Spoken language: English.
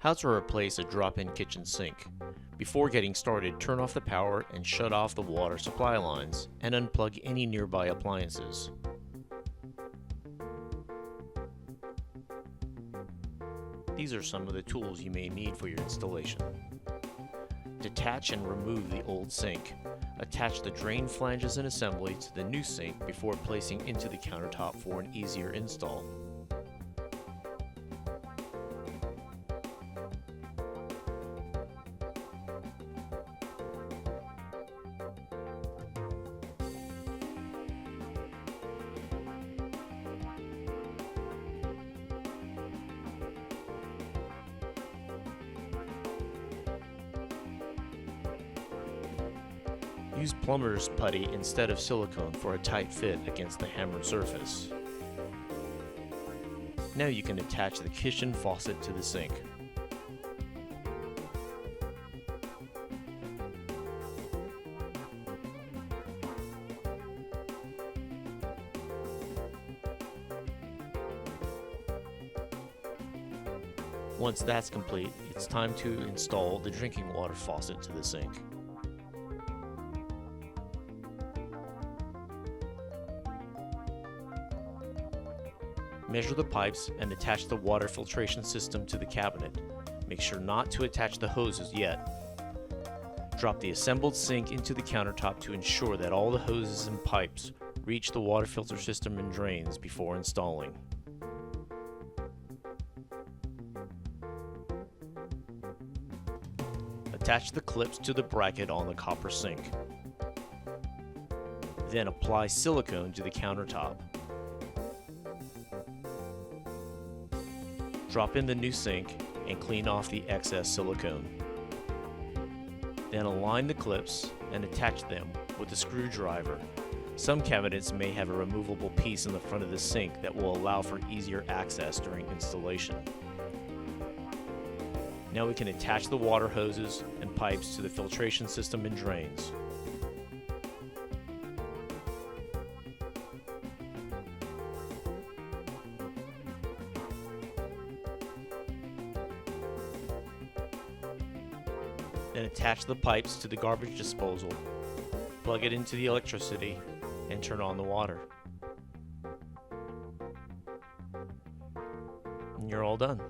How to replace a drop-in kitchen sink. Before getting started, turn off the power and shut off the water supply lines, and unplug any nearby appliances. These are some of the tools you may need for your installation. Detach and remove the old sink. Attach the drain flanges and assembly to the new sink before placing into the countertop for an easier install. Use plumber's putty instead of silicone for a tight fit against the hammered surface. Now you can attach the kitchen faucet to the sink. Once that's complete, it's time to install the drinking water faucet to the sink. Measure the pipes and attach the water filtration system to the cabinet. Make sure not to attach the hoses yet. Drop the assembled sink into the countertop to ensure that all the hoses and pipes reach the water filter system and drains before installing. Attach the clips to the bracket on the copper sink. Then apply silicone to the countertop. Drop in the new sink and clean off the excess silicone. Then align the clips and attach them with a screwdriver. Some cabinets may have a removable piece in the front of the sink that will allow for easier access during installation. Now we can attach the water hoses and pipes to the filtration system and drains. Then attach the pipes to the garbage disposal, plug it into the electricity, and turn on the water. And you're all done.